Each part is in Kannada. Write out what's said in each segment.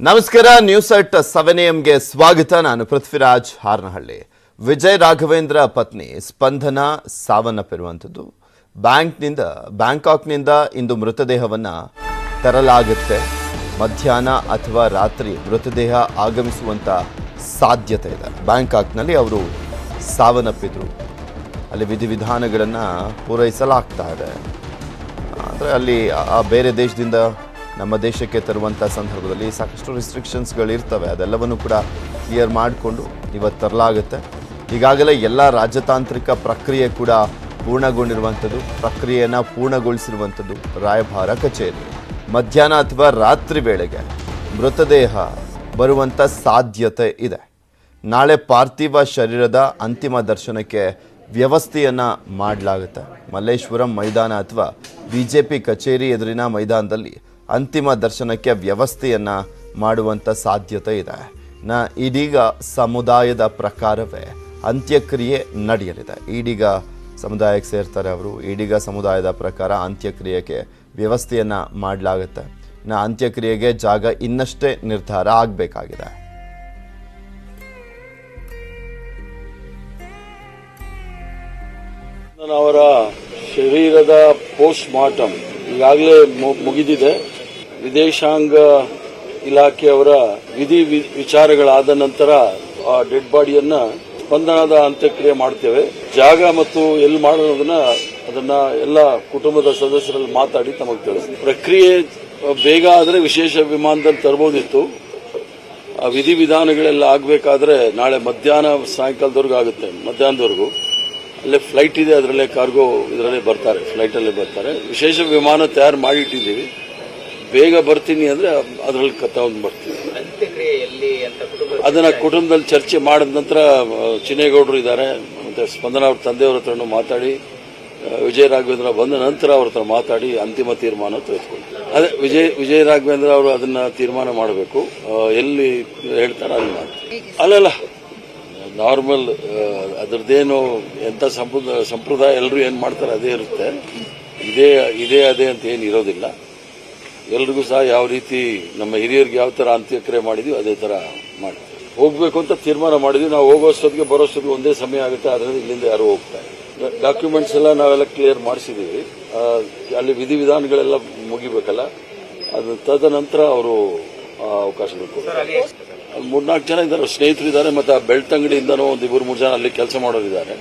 ನಮಸ್ಕಾರ. ನ್ಯೂಸ್ ಅಟ್ 7 AM ಸ್ವಾಗತ. ನಾನು ಪೃಥ್ವಿರಾಜ್ ಹಾರನಹಳ್ಳಿ. ವಿಜಯ್ ರಾಘವೇಂದ್ರ ಪತ್ನಿ ಸ್ಪಂದನ ಸಾವನ್ನಪ್ಪಿರುವಂಥದ್ದು. ಬ್ಯಾಂಕಾಕ್ನಿಂದ ಇಂದು ಮೃತದೇಹವನ್ನು ತರಲಾಗುತ್ತೆ. ಮಧ್ಯಾಹ್ನ ಅಥವಾ ರಾತ್ರಿ ಮೃತದೇಹ ಆಗಮಿಸುವಂಥ ಸಾಧ್ಯತೆ ಇದೆ. ಬ್ಯಾಂಕಾಕ್ನಲ್ಲಿ ಅವರು ಸಾವನ್ನಪ್ಪಿದ್ರು. ಅಲ್ಲಿ ವಿಧಿವಿಧಾನಗಳನ್ನು ಪೂರೈಸಲಾಗ್ತಾ ಇದೆ. ಅಂದರೆ ಅಲ್ಲಿ ಬೇರೆ ದೇಶದಿಂದ ನಮ್ಮ ದೇಶಕ್ಕೆ ತರುವಂಥ ಸಂದರ್ಭದಲ್ಲಿ ಸಾಕಷ್ಟು ರಿಸ್ಟ್ರಿಕ್ಷನ್ಸ್ಗಳಿರ್ತವೆ. ಅದೆಲ್ಲವನ್ನು ಕೂಡ ಕ್ಲಿಯರ್ ಮಾಡಿಕೊಂಡು ಇವತ್ತು ತರಲಾಗುತ್ತೆ. ಈಗಾಗಲೇ ಎಲ್ಲ ರಾಜತಾಂತ್ರಿಕ ಪ್ರಕ್ರಿಯೆ ಕೂಡ ಪೂರ್ಣಗೊಂಡಿರುವಂಥದ್ದು. ಪ್ರಕ್ರಿಯೆಯನ್ನು ಪೂರ್ಣಗೊಳಿಸಿರುವಂಥದ್ದು ರಾಯಭಾರ ಕಚೇರಿ. ಮಧ್ಯಾಹ್ನ ಅಥವಾ ರಾತ್ರಿ ವೇಳೆಗೆ ಮೃತದೇಹ ಬರುವಂಥ ಸಾಧ್ಯತೆ ಇದೆ. ನಾಳೆ ಪಾರ್ಥಿವ ಶರೀರದ ಅಂತಿಮ ದರ್ಶನಕ್ಕೆ ವ್ಯವಸ್ಥೆಯನ್ನು ಮಾಡಲಾಗುತ್ತೆ. ಮಲ್ಲೇಶ್ವರಂ ಮೈದಾನ ಅಥವಾ ಬಿಜೆಪಿ ಕಚೇರಿ ಎದುರಿನ ಮೈದಾನದಲ್ಲಿ ಅಂತಿಮ ದರ್ಶನಕ್ಕೆ ವ್ಯವಸ್ಥೆಯನ್ನು ಮಾಡುವಂಥ ಸಾಧ್ಯತೆ ಇದೆ. ಇದೀಗ ಸಮುದಾಯದ ಪ್ರಕಾರವೇ ಅಂತ್ಯಕ್ರಿಯೆ ನಡೆಯಲಿದೆ. ಈಡೀಗ ಸಮುದಾಯಕ್ಕೆ ಸೇರ್ತಾರೆ ಅವರು. ಈಡೀಗ ಸಮುದಾಯದ ಪ್ರಕಾರ ಅಂತ್ಯಕ್ರಿಯೆಗೆ ವ್ಯವಸ್ಥೆಯನ್ನು ಮಾಡಲಾಗುತ್ತೆ. ಅಂತ್ಯಕ್ರಿಯೆಗೆ ಜಾಗ ಇನ್ನಷ್ಟೇ ನಿರ್ಧಾರ ಆಗಬೇಕಾಗಿದೆ. ಅವರ ಶರೀರದ ಪೋಸ್ಟ್ ಮಾರ್ಟಮ್ ಈಗಾಗಲೇ ಮುಗಿದಿದೆ. ವಿದೇಶಾಂಗ ಇಲಾಖೆಯವರ ವಿಧಿ ವಿಚಾರಗಳಾದ ನಂತರ ಆ ಡೆಡ್ ಬಾಡಿಯನ್ನ ಸ್ಪಂದನದ ಅಂತ್ಯಕ್ರಿಯೆ ಮಾಡ್ತೇವೆ. ಜಾಗ ಮತ್ತು ಎಲ್ಲಿ ಮಾಡೋದನ್ನ ಅದನ್ನ ಎಲ್ಲ ಕುಟುಂಬದ ಸದಸ್ಯರಲ್ಲಿ ಮಾತಾಡಿ ತಮಗೆ ತಿಳಿಸ್ತೀವಿ. ಪ್ರಕ್ರಿಯೆ ಬೇಗ ಆದರೆ ವಿಶೇಷ ವಿಮಾನದಲ್ಲಿ ತರಬಹುದಿತ್ತು. ಆ ವಿಧಿವಿಧಾನಗಳೆಲ್ಲ ಆಗಬೇಕಾದ್ರೆ ನಾಳೆ ಮಧ್ಯಾಹ್ನ ಸಾಯಂಕಾಲದವರೆಗೂ ಆಗುತ್ತೆ. ಮಧ್ಯಾಹ್ನದವರೆಗೂ ಅಲ್ಲೇ ಫ್ಲೈಟ್ ಇದೆ, ಅದರಲ್ಲೇ ಕಾರ್ಗೋ ಇದರಲ್ಲೇ ಬರ್ತಾರೆ, ಫ್ಲೈಟಲ್ಲೇ ಬರ್ತಾರೆ. ವಿಶೇಷ ವಿಮಾನ ತಯಾರು ಮಾಡಿ ಇಟ್ಟಿದ್ದೀವಿ. ಬೇಗ ಬರ್ತೀನಿ ಅಂದ್ರೆ ಅದರಲ್ಲಿ ತಗೊಂಡು ಬರ್ತೀವಿ. ಅದನ್ನ ಕುಟುಂಬದಲ್ಲಿ ಚರ್ಚೆ ಮಾಡಿದ ನಂತರ ಚಿನ್ನೇಗೌಡರು ಇದ್ದಾರೆ, ಮತ್ತೆ ಸ್ಪಂದನ ಅವ್ರ ತಂದೆಯವ್ರ ಹತ್ರನೂ ಮಾತಾಡಿ, ವಿಜಯ ರಾಘವೇಂದ್ರ ಬಂದ ನಂತರ ಅವ್ರ ಹತ್ರ ಮಾತಾಡಿ ಅಂತಿಮ ತೀರ್ಮಾನ ತೆಗೆದುಕೊಂಡು ಅದೇ ವಿಜಯ ರಾಘವೇಂದ್ರ ಅವರು ಅದನ್ನ ತೀರ್ಮಾನ ಮಾಡಬೇಕು. ಎಲ್ಲಿ ಹೇಳ್ತಾರೆ ಅಲ್ಲಿ ಮಾಡ್ತಾರೆ. ಅಲ್ಲಲ್ಲ ನಾರ್ಮಲ್ ಅದ್ರದ್ದೇನು ಎಂತ ಸಂಪ್ರದಾಯ ಎಲ್ಲರೂ ಏನ್ ಮಾಡ್ತಾರೆ ಅದೇ ಇರುತ್ತೆ. ಇದೇ ಅದೇ ಅಂತ ಏನು ಇರೋದಿಲ್ಲ. ಎಲ್ರಿಗೂ ಸಹ ಯಾವ ರೀತಿ ನಮ್ಮ ಹಿರಿಯರಿಗೆ ಯಾವ ತರ ಅಂತ್ಯಕ್ರಿಯೆ ಮಾಡಿದ್ವಿ ಅದೇ ತರ ಮಾಡ್ತೀವಿ. ಹೋಗ್ಬೇಕು ಅಂತ ತೀರ್ಮಾನ ಮಾಡಿದ್ವಿ. ನಾವು ಹೋಗೋಷ್ಟೊತ್ತಿಗೆ ಬರೋಷ್ಟೊತ್ತಿಗೆ ಒಂದೇ ಸಮಯ ಆಗುತ್ತೆ. ಅದರಿಂದ ಇಲ್ಲಿಂದ ಯಾರು ಹೋಗ್ತಾರೆ. ಡಾಕ್ಯುಮೆಂಟ್ಸ್ ಎಲ್ಲ ನಾವೆಲ್ಲ ಕ್ಲಿಯರ್ ಮಾಡಿಸಿದೀವಿ. ಅಲ್ಲಿ ವಿಧಿವಿಧಾನಗಳೆಲ್ಲ ಮುಗಿಬೇಕಲ್ಲ, ಅದು ತದನಂತರ ಅವರು ಅವಕಾಶ ಬೇಕು. ಅಲ್ಲಿ 3-4 ಜನ ಇದ್ದಾರೆ, ಸ್ನೇಹಿತರು ಇದ್ದಾರೆ. ಮತ್ತೆ ಆ ಬೆಳ್ತಂಗಡಿಯಿಂದನೂ ಒಂದು 2-3 ಜನ ಅಲ್ಲಿ ಕೆಲಸ ಮಾಡೋರಿದ್ದಾರೆ,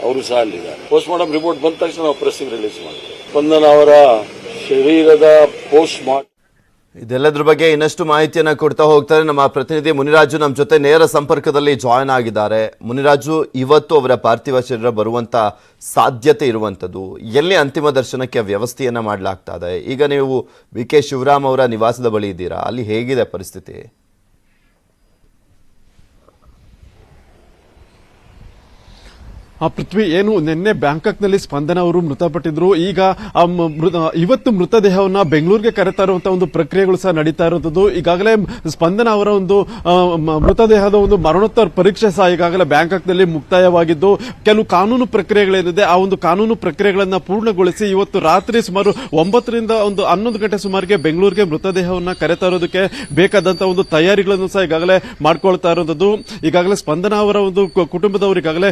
ಅವರು ಸಹ ಅಲ್ಲಿದ್ದಾರೆ. ಪೋಸ್ಟ್ ಮಾರ್ಟಮ್ ರಿಪೋರ್ಟ್ ಬಂದ ತಕ್ಷಣ ನಾವು ಪ್ರೆಸ್ಸಿಗೆ ರಿಲೀಸ್ ಮಾಡ್ತೀವಿ. ಸ್ಪಂದನ ಅವರ ಶರೀರದ ಪೋಸ್ಟ್ ಮಾರ್ಟಮ್ ಇದೆಲ್ಲದ್ರ ಬಗ್ಗೆ ಇನ್ನಷ್ಟು ಮಾಹಿತಿಯನ್ನು ಕೊಡ್ತಾ ಹೋಗ್ತಾರೆ ನಮ್ಮ ಪ್ರತಿನಿಧಿ ಮುನಿರಾಜು. ನಮ್ಮ ಜೊತೆ ನೇರ ಸಂಪರ್ಕದಲ್ಲಿ ಜಾಯ್ನ್ ಆಗಿದ್ದಾರೆ. ಮುನಿರಾಜು, ಇವತ್ತು ಅವರ ಪಾರ್ಥಿವ ಶರೀರ ಬರುವಂತ ಸಾಧ್ಯತೆ ಇರುವಂತದ್ದು, ಎಲ್ಲಿ ಅಂತಿಮ ದರ್ಶನಕ್ಕೆ ವ್ಯವಸ್ಥೆಯನ್ನ ಮಾಡಲಾಗ್ತಾ ಇದೆ? ಈಗ ನೀವು ವಿ.ಕೆ. ಶಿವರಾಮ್ ಅವರ ನಿವಾಸದ ಬಳಿ ಇದ್ದೀರಾ, ಅಲ್ಲಿ ಹೇಗಿದೆ ಪರಿಸ್ಥಿತಿ? ಪೃಥ್ವಿ, ಏನು ನಿನ್ನೆ ಬ್ಯಾಂಕಾಕ್ನಲ್ಲಿ ಸ್ಪಂದನ ಅವರು ಮೃತಪಟ್ಟಿದ್ರು. ಈಗ ಇವತ್ತು ಮೃತದೇಹವನ್ನ ಬೆಂಗಳೂರಿಗೆ ಕರೆತಾ ಇರುವಂತಹ ಒಂದು ಪ್ರಕ್ರಿಯೆಗಳು ಸಹ ನಡೀತಾ ಇರುವಂತದ್ದು. ಈಗಾಗಲೇ ಸ್ಪಂದನ ಅವರ ಒಂದು ಮೃತದೇಹದ ಒಂದು ಮರಣೋತ್ತರ ಪರೀಕ್ಷೆ ಸಹ ಈಗಾಗಲೇ ಬ್ಯಾಂಕಾಕ್ನಲ್ಲಿ ಮುಕ್ತಾಯವಾಗಿದ್ದು, ಕೆಲವು ಕಾನೂನು ಪ್ರಕ್ರಿಯೆಗಳೇನಿದೆ ಆ ಒಂದು ಕಾನೂನು ಪ್ರಕ್ರಿಯೆಗಳನ್ನ ಪೂರ್ಣಗೊಳಿಸಿ ಇವತ್ತು ರಾತ್ರಿ ಸುಮಾರು 9ರಿಂದ 11 ಗಂಟೆ ಸುಮಾರಿಗೆ ಬೆಂಗಳೂರಿಗೆ ಮೃತದೇಹವನ್ನ ಕರೆತಾ ಇರೋದಕ್ಕೆ ಬೇಕಾದಂತಹ ಒಂದು ತಯಾರಿಗಳನ್ನು ಸಹ ಈಗಾಗಲೇ ಮಾಡ್ಕೊಳ್ತಾ ಇರುವಂತದ್ದು. ಈಗಾಗಲೇ ಸ್ಪಂದನ ಅವರ ಒಂದು ಕುಟುಂಬದವರು ಈಗಾಗಲೇ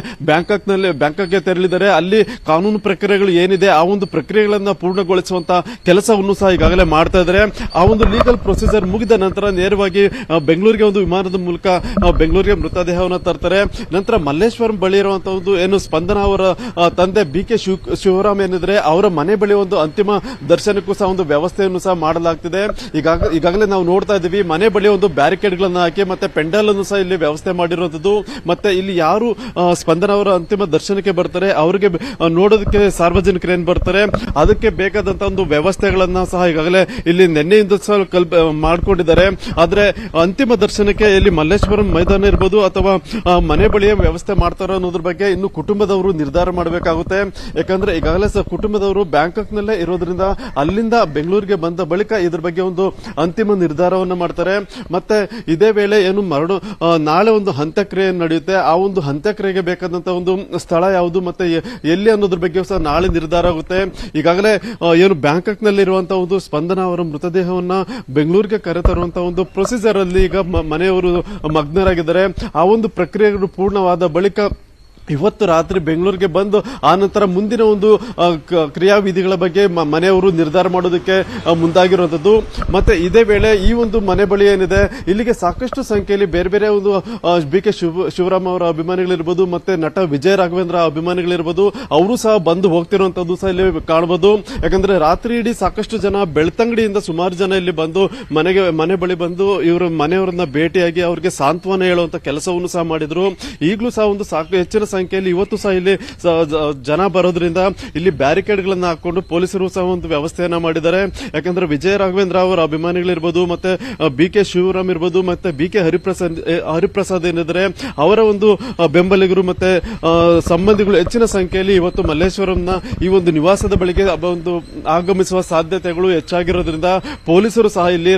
ಬ್ಯಾಂಕಾಕ್ಗೆ ತೆರಳಿದ್ದಾರೆ. ಅಲ್ಲಿ ಕಾನೂನು ಪ್ರಕ್ರಿಯೆಗಳು ಏನಿದೆ ಆ ಒಂದು ಪ್ರಕ್ರಿಯೆಗಳನ್ನ ಪೂರ್ಣಗೊಳಿಸುವಂತಹ ಕೆಲಸವನ್ನು ಸಹ ಈಗಾಗಲೇ ಮಾಡ್ತಾ ಇದ್ದಾರೆ. ಆ ಒಂದು ಲೀಗಲ್ ಪ್ರೊಸೀಜರ್ ಮುಗಿದ ನಂತರ ನೇರವಾಗಿ ಬೆಂಗಳೂರಿಗೆ ಒಂದು ವಿಮಾನದ ಮೂಲಕ ಬೆಂಗಳೂರಿಗೆ ಮೃತದೇಹವನ್ನು ತರ್ತಾರೆ. ನಂತರ ಮಲ್ಲೇಶ್ವರಂ ಬಳಿ ಇರುವಂತಹ ಒಂದು ಏನು ಸ್ಪಂದನ ಅವರ ತಂದೆ ಬಿ.ಕೆ. ಶಿವರಾಮ್ ಏನಿದ್ರೆ ಅವರ ಮನೆ ಬಳಿ ಒಂದು ಅಂತಿಮ ದರ್ಶನಕ್ಕೂ ಸಹ ಒಂದು ವ್ಯವಸ್ಥೆಯನ್ನು ಸಹ ಮಾಡಲಾಗ್ತಿದೆ. ಈಗಾಗಲೇ ನಾವು ನೋಡ್ತಾ ಇದ್ದೀವಿ, ಮನೆ ಬಳಿ ಒಂದು ಬ್ಯಾರಿಕೇಡ್ಗಳನ್ನು ಹಾಕಿ ಮತ್ತೆ ಪೆಂಡಲ್ ಅನ್ನು ಸಹ ಇಲ್ಲಿ ವ್ಯವಸ್ಥೆ ಮಾಡಿರುವಂತದ್ದು. ಮತ್ತೆ ಇಲ್ಲಿ ಯಾರು ಸ್ಪಂದನ ಅವರ ಅಂತಿಮ ದರ್ಶನಕ್ಕೆ ಬರ್ತಾರೆ ಅವರಿಗೆ ನೋಡೋದಕ್ಕೆ ಸಾರ್ವಜನಿಕರು ಏನ್ ಬರ್ತಾರೆ ಅದಕ್ಕೆ ಬೇಕಾದಂತಹ ಒಂದು ವ್ಯವಸ್ಥೆಗಳನ್ನ ಸಹ ಈಗಾಗಲೇ ಇಲ್ಲಿ ನಿನ್ನೆಯಿಂದ ಸಹ ಮಾಡಿಕೊಂಡಿದ್ದಾರೆ. ಆದ್ರೆ ಅಂತಿಮ ದರ್ಶನಕ್ಕೆ ಇಲ್ಲಿ ಮಲ್ಲೇಶ್ವರಂ ಮೈದಾನ ಇರಬಹುದು ಅಥವಾ ಮನೆ ಬಳಿಯ ವ್ಯವಸ್ಥೆ ಮಾಡ್ತಾರೋ ಅನ್ನೋದ್ರ ಬಗ್ಗೆ ಇನ್ನು ಕುಟುಂಬದವರು ನಿರ್ಧಾರ ಮಾಡಬೇಕಾಗುತ್ತೆ. ಯಾಕಂದ್ರೆ ಈಗಾಗಲೇ ಸಹ ಕುಟುಂಬದವರು ಬ್ಯಾಂಕಾಕ್ನಲ್ಲೇ ಇರೋದ್ರಿಂದ ಅಲ್ಲಿಂದ ಬೆಂಗಳೂರಿಗೆ ಬಂದ ಬಳಿಕ ಇದ್ರ ಬಗ್ಗೆ ಒಂದು ಅಂತಿಮ ನಿರ್ಧಾರವನ್ನು ಮಾಡ್ತಾರೆ. ಮತ್ತೆ ಇದೇ ವೇಳೆ ಏನು ನಾಳೆ ಒಂದು ಅಂತ್ಯಕ್ರಿಯೆ ನಡೆಯುತ್ತೆ. ಆ ಒಂದು ಅಂತ್ಯಕ್ರಿಯೆಗೆ ಬೇಕಾದಂತಹ ಒಂದು ಸ್ಥಳ ಯಾವುದು ಮತ್ತೆ ಎಲ್ಲಿ ಅನ್ನೋದ್ರ ಬಗ್ಗೆ ಸಹ ನಾಳೆ ನಿರ್ಧಾರ ಆಗುತ್ತೆ. ಈಗಾಗಲೇ ಏನು ಬ್ಯಾಂಕಾಕ್ ನಲ್ಲಿರುವಂತಹ ಒಂದು ಸ್ಪಂದನ ಅವರ ಮೃತದೇಹವನ್ನ ಬೆಂಗಳೂರಿಗೆ ಕರೆತರುವಂತಹ ಒಂದು ಪ್ರೊಸೀಜರ್ ಅಲ್ಲಿ ಈಗ ಮನೆಯವರು ಮಗ್ನರಾಗಿದ್ದಾರೆ. ಆ ಒಂದು ಪ್ರಕ್ರಿಯೆಗಳು ಪೂರ್ಣವಾದ ಬಳಿಕ ಇವತ್ತು ರಾತ್ರಿ ಬೆಂಗಳೂರಿಗೆ ಬಂದು ಆ ನಂತರ ಮುಂದಿನ ಒಂದು ಕ್ರಿಯಾವಿಧಿಗಳ ಬಗ್ಗೆ ಮನೆಯವರು ನಿರ್ಧಾರ ಮಾಡೋದಕ್ಕೆ ಮುಂದಾಗಿರುವಂತದ್ದು. ಮತ್ತೆ ಇದೇ ವೇಳೆ ಈ ಒಂದು ಮನೆ ಬಳಿ ಏನಿದೆ ಇಲ್ಲಿಗೆ ಸಾಕಷ್ಟು ಸಂಖ್ಯೆಯಲ್ಲಿ ಬೇರೆ ಬೇರೆ ಒಂದು BK ಶಿವರಾಮ್ ಅವರ ಅಭಿಮಾನಿಗಳಿರ್ಬೋದು, ಮತ್ತೆ ನಟ ವಿಜಯ ರಾಘವೇಂದ್ರ ಅಭಿಮಾನಿಗಳಿರ್ಬೋದು, ಅವರು ಸಹ ಬಂದು ಹೋಗ್ತಿರುವಂತದ್ದು ಸಹ ಇಲ್ಲಿ ಕಾಣಬಹುದು. ಯಾಕಂದ್ರೆ ರಾತ್ರಿ ಇಡೀ ಸಾಕಷ್ಟು ಜನ ಬೆಳ್ತಂಗಡಿಯಿಂದ ಸುಮಾರು ಜನ ಇಲ್ಲಿ ಬಂದು ಮನೆ ಬಳಿ ಬಂದು ಇವರು ಮನೆಯವರನ್ನ ಭೇಟಿಯಾಗಿ ಅವರಿಗೆ ಸಾಂತ್ವನ ಹೇಳುವಂತ ಕೆಲಸವನ್ನು ಸಹ ಮಾಡಿದ್ರು. ಈಗಲೂ ಸಹ ಒಂದು ಹೆಚ್ಚಿನ ಸಂಖ್ಯೆಯಲ್ಲಿ ಇವತ್ತು ಸಹ ಇಲ್ಲಿ ಜನ ಬರೋದ್ರಿಂದ ಇಲ್ಲಿ ಬ್ಯಾರಿಕೇಡ್ ಗಳನ್ನ ಹಾಕೊಂಡು ಪೊಲೀಸರು ಸಹ ಒಂದು ವ್ಯವಸ್ಥೆಯನ್ನ ಮಾಡಿದ್ದಾರೆ. ಯಾಕಂದ್ರೆ ವಿಜಯ ರಾಘವೇಂದ್ರ ಅವರ ಅಭಿಮಾನಿಗಳಿರ್ಬೋದು, ಮತ್ತೆ BK ಶಿವರಾಮ್ ಇರ್ಬೋದು, ಮತ್ತೆ BK ಹರಿಪ್ರಸಾದ್ ಏನಿದ್ದಾರೆ ಅವರ ಒಂದು ಬೆಂಬಲಿಗರು ಮತ್ತೆ ಸಂಬಂಧಿಗಳು ಹೆಚ್ಚಿನ ಸಂಖ್ಯೆಯಲ್ಲಿ ಇವತ್ತು ಮಲ್ಲೇಶ್ವರಂನ ಈ ಒಂದು ನಿವಾಸದ ಬಳಿಗೆ ಒಂದು ಆಗಮಿಸುವ ಸಾಧ್ಯತೆಗಳು ಹೆಚ್ಚಾಗಿರೋದ್ರಿಂದ ಪೊಲೀಸರು ಸಹ ಇಲ್ಲಿ